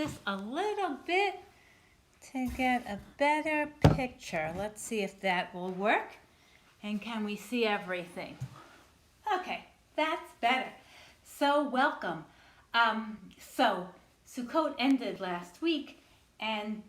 this a little bit to get a better picture. Let's see if that will work. And can we see everything? Okay, that's better. So welcome. So Sukkot ended last week, and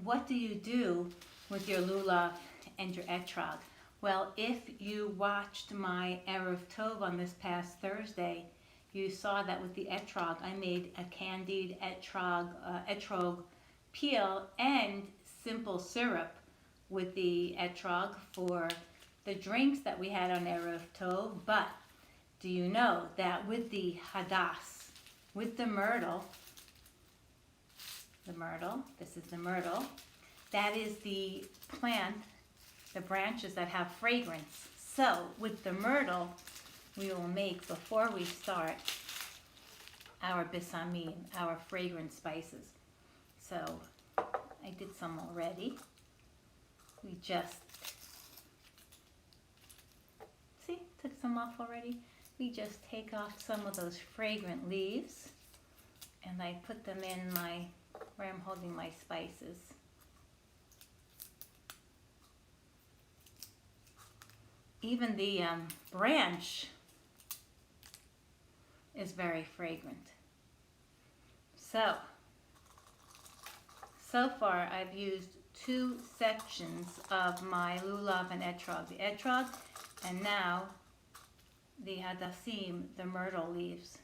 what do you do with your lulav and your etrog? Well, if you watched my Erev Tov on this past Thursday, you saw that with the etrog, I made a candied etrog peel and simple syrup with the etrog for the drinks that we had on Erev Tov. But do you know that with the hadass, with the myrtle, this is the myrtle, that is the plant, the branches that have fragrance. So with the myrtle, we will make, before we start, our bisamim, our fragrant spices. So I did some already. We just, see, took some off already. We just take off some of those fragrant leaves and I put them in where I'm holding my spices. Even the branch is very fragrant. So far I've used 2 sections of my lulav and etrog. The etrog and now the hadassim, the myrtle leaves.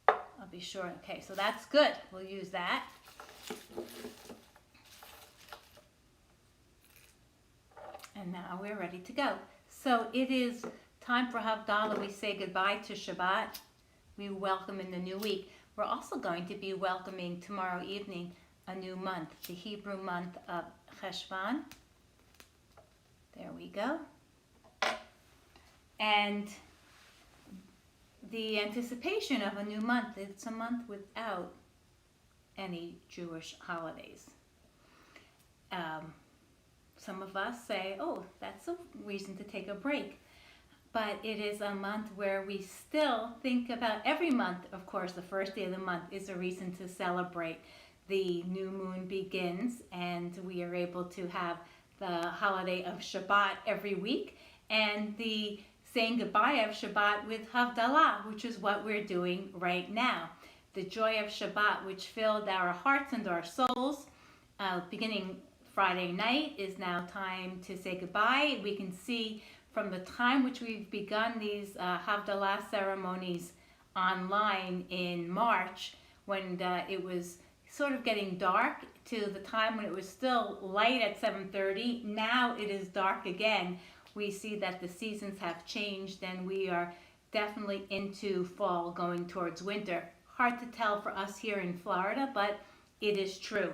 I'll be sure. Okay, so that's good. We'll use that. And now we're ready to go. So it is time for Havdalah. We say goodbye to Shabbat. We welcome in the new week. We're also going to be welcoming tomorrow evening a new month, the Hebrew month of Cheshvan. There we go. And the anticipation of a new month, it's a month without any Jewish holidays. Some of us say, oh, that's a reason to take a break. But it is a month where we still think about, every month, of course, the first day of the month is a reason to celebrate. The new moon begins and we are able to have the holiday of Shabbat every week and the saying goodbye of Shabbat with Havdalah, which is what we're doing right now. The joy of Shabbat, which filled our hearts and our souls, beginning Friday night, is now time to say goodbye. We can see from the time which we've begun these Havdalah ceremonies online in March, when it was sort of getting dark, to the time when it was still light at 7:30. Now it is dark again. We see that the seasons have changed and we are definitely into fall, going towards winter. Hard to tell for us here in Florida, but it is true.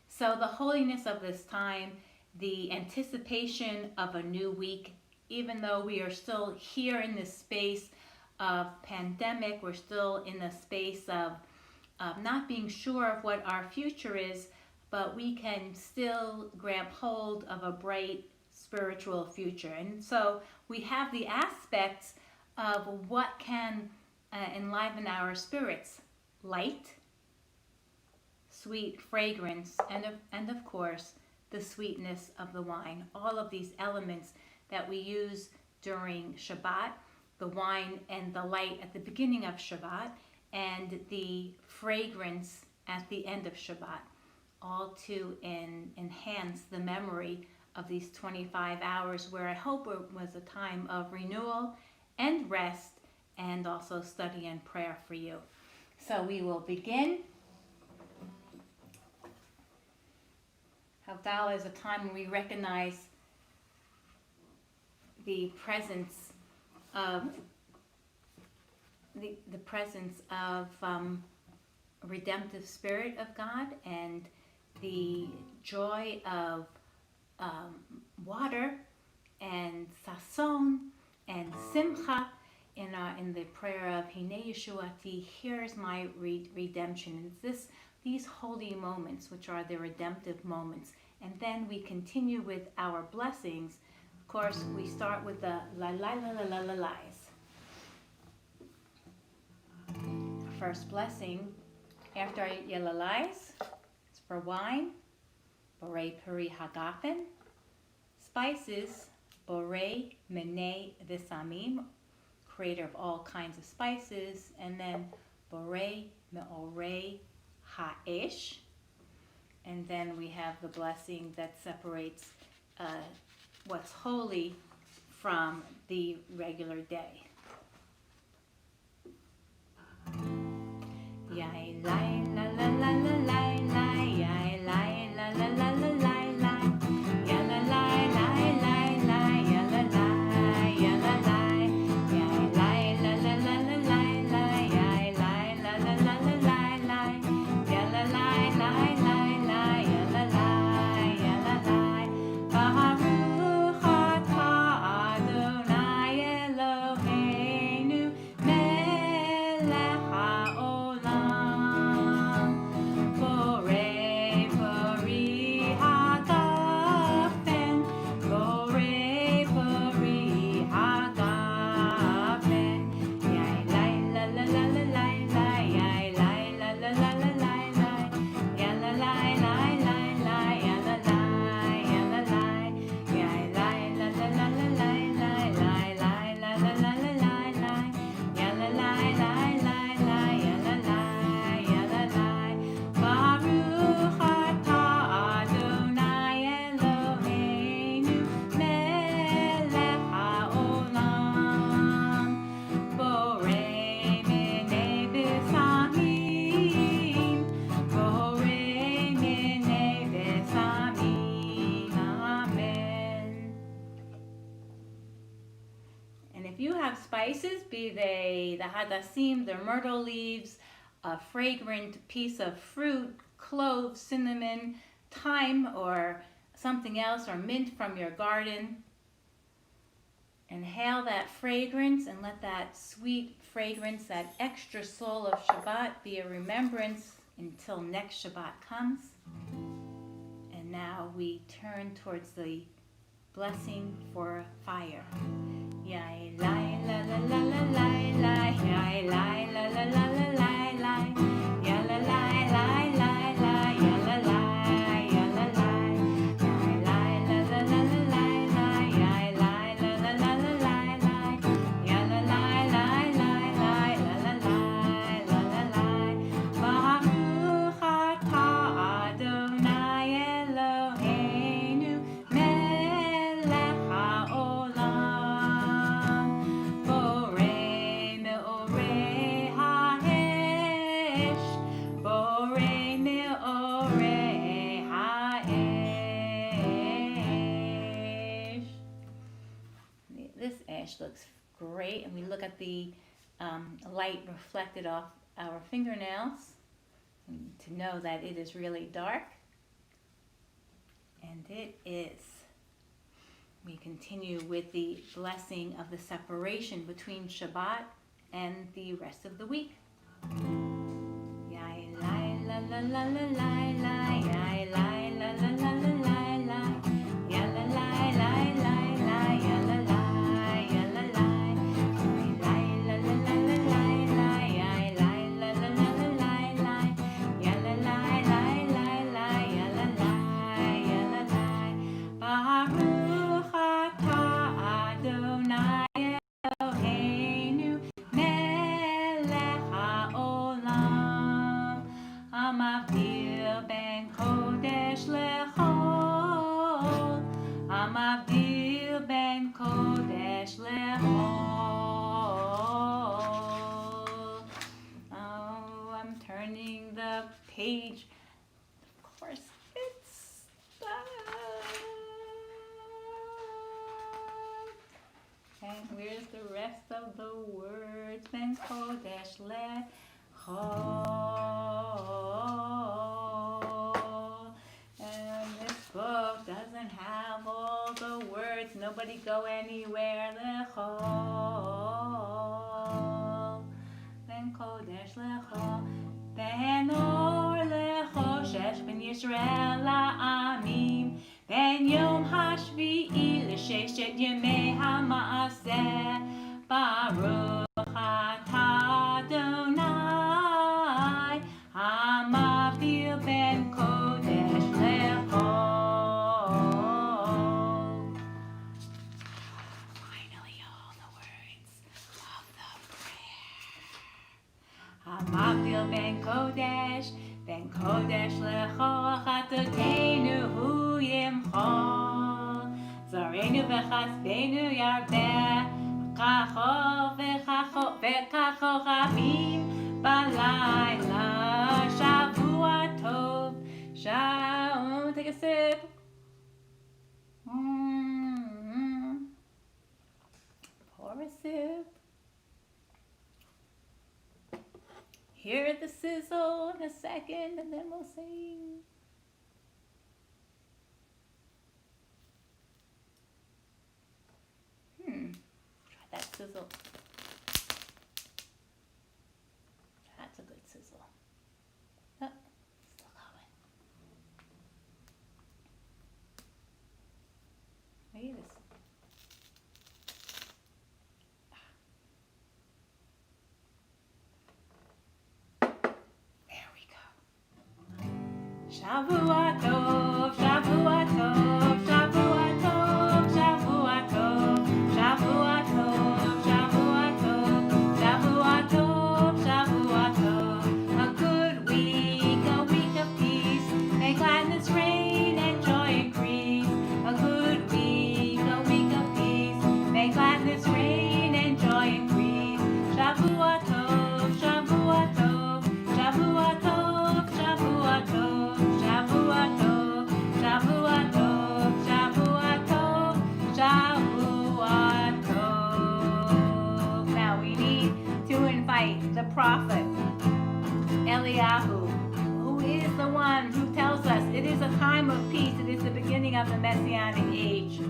So the holiness of this time, the anticipation of a new week, even though we are still here in this space of pandemic, we're still in the space of not being sure of what our future is, but we can still grab hold of a bright spiritual future. And so we have the aspects of what can enliven our spirits: light, sweet fragrance, and of course the sweetness of the wine. All of these elements that we use during Shabbat, the wine and the light at the beginning of Shabbat, and the fragrance at the end of Shabbat, all to enhance the memory of these 25 hours where I hope it was a time of renewal and rest and also study and prayer for you. So we will begin. Havdalah is a time when we recognize the presence of the presence of redemptive spirit of God and the joy of water and sason and simcha in the prayer of Hine Yeshuati, here's my redemption. It's these holy moments which are the redemptive moments. And then we continue with our blessings. Of course, we start with the la la la la la la la's. First blessing After Yelalais, it's for wine, Borei Puri Hagafen. Spices, Borei Mene Visamim, creator of all kinds of spices. And then Borei Meorei Ha'esh. And then we have the blessing that separates what's holy from the regular day. Yai lai la la la la lai lai, yai lai la la la la lai lai, ya la lai lai lai lai, ya la lai, ya la lai, yai lai la la la la lai lai, yai lai la la la la lai lai, ya la lai lai lai lai, ya la lai, ya la lai. Baruch atah Adonai Eloheinu melech haolam, borei pori hagafen, borei pori hagafen. Yai lai la la la la lai lai, yai lai la la la la lai lai, ya la lai lai lai lai, ya la lai, ya la lai, yai lai la la la la lai lai, lai lai la la la la lai lai, ya la lai lai lai lai, ya la lai, ya la lai. Baruch atah Adonai Eloheinu melech haolam, borei mene besamim, borei mene besamim. Amen. And if you have spices, be they the hadassim, the myrtle leaves, a fragrant piece of fruit, cloves, cinnamon, thyme, or something else, or mint from your garden, inhale that fragrance and let that sweet fragrance, that extra soul of Shabbat, be a remembrance until next Shabbat comes. And now we turn towards the blessing for fire. Yai lai la la la la lai lai, yai lai la la la la lai lai, ya la lai lai lai lai, ya la lai, ya la lai, yai lai la la la la lai lai, yai lai la la la la lai lai, ya la lai lai lai lai, la la lai, la la lai. Baruch atah Adonai Eloheinu melech haolam, borei meorei ha'esh, borei meorei ha'esh. This ash looks great, and we look at the light reflected off our fingernails to know that it is really dark, and it is. We continue with the blessing of the separation between Shabbat and the rest of the week. Yai lai la la la la lai lai, yai lai la la la la lai lai, ya la lai lai lai lai, ya la lai, ya la lai, yai lai la la la la lai lai, yai lai la la la la lai lai, ya la lai lai lai lai, ya la lai, ya la lai. Baruch atah Adonai Eloheinu melech haolam, המבדיל בין קודש לחול, המבדיל בין קודש לחול. Oh, I'm turning the page. Of course, it's and where's the rest of the words? Ben kodesh lechol. And this book doesn't have all the words. Nobody go anywhere. Lechol. Ben kodesh lechol. Ben or lechoshesh. Ben Yisrael la'amim. Ben yom hashvi'i l'sheshet yemei ha'ma'aseh. Baruch atah Adonai Mavdil ben Kodesh lechol. Finally, all the words of the prayer. Mavdil ben Kodesh lechol chatotenu hu yimchol. Zarenu v'chasbenu yarbeh v'kacho chavim balayla. Shavua tov. Take a sip. Pour a sip. Hear the sizzle in a second, and then we'll sing. Try that sizzle. That's a good sizzle. Oh, still going. Maybe this. There we go. Shavua tov, Shavua tov, Shavua tov, Shavua tov, Shavua tov, Shavua tov, Shavua tov, Shavua tov. A good week of peace. May gladness reign and joy increase. A good week of peace. May gladness reign and joy increase. Shavua tov, Shavua tov, Shavua tov, Shavua tov, Shavua tov, Shavua tov, Shavua tov, Shavua tov. Now we need to invite the prophet Eliyahu, who is the one who tells us it is a time of peace. It is the beginning of the Messianic age.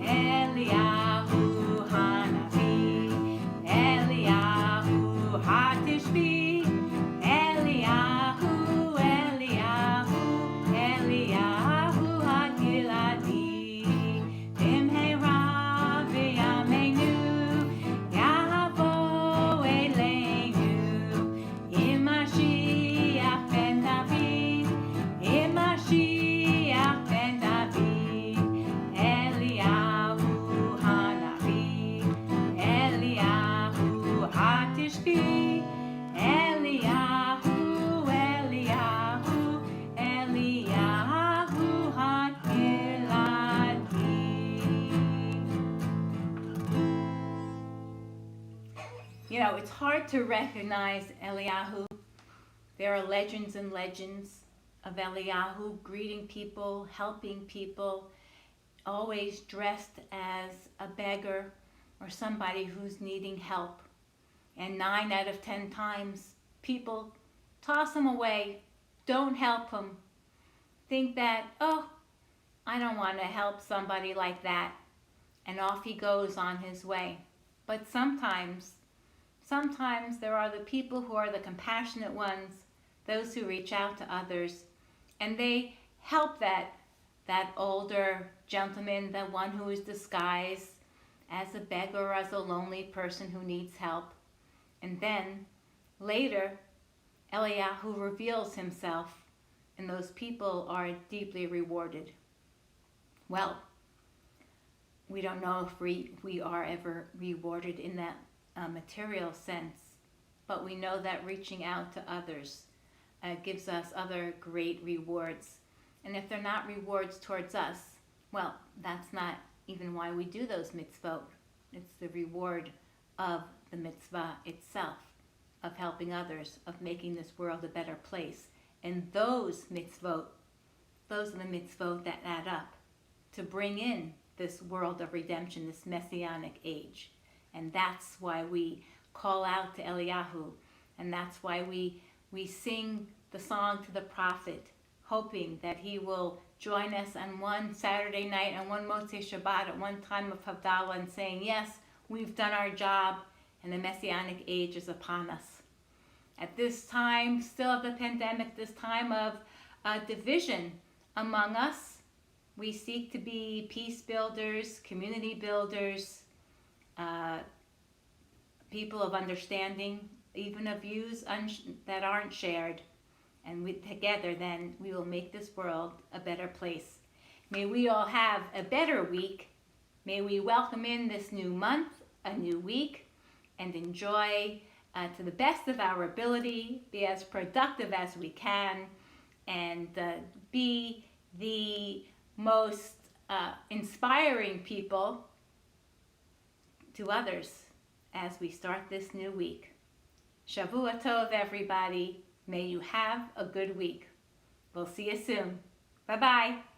Eliyahu Hanavi, Eliyahu Hatishbi, Eliyahu, Eliyahu, Eliyahu Hagiladi, Bimhera v'yameinu, Yahavo eleinu, Imashiach ben David, Imashiach ben David, Eliyahu Hanavi, Eliyahu Hatishbi, Eliyahu, Eliyahu, Eliyahu Hagiladi. You know, it's hard to recognize Eliyahu. There are legends and legends of Eliyahu greeting people, helping people, always dressed as a beggar or somebody who's needing help. And 9 out of 10 times, people toss him away, don't help him, think that, oh, I don't want to help somebody like that. And off he goes on his way. But sometimes there are the people who are the compassionate ones, those who reach out to others, and they help that older gentleman, the one who is disguised as a beggar or as a lonely person who needs help. And then later, Eliyahu reveals himself, and those people are deeply rewarded. Well, we don't know if we are ever rewarded in that material sense, but we know that reaching out to others gives us other great rewards. And if they're not rewards towards us, well, that's not even why we do those mitzvot. It's the reward of the mitzvah itself, of helping others, of making this world a better place. And those mitzvot, those are the mitzvot that add up to bring in this world of redemption, this messianic age. And that's why we call out to Eliyahu, and that's why we sing the song to the prophet, hoping that he will join us on one Saturday night, on one Motzei Shabbat, at one time of Havdalah, and saying, yes, we've done our job, and the messianic age is upon us. At this time, still of the pandemic, this time of division among us, we seek to be peace builders, community builders, people of understanding, even of views that aren't shared. And together then we will make this world a better place. May we all have a better week. May we welcome in this new month, a new week, and enjoy to the best of our ability, be as productive as we can, and be the most inspiring people to others as we start this new week. Shavua Tov, everybody. May you have a good week. We'll see you soon. Bye-bye.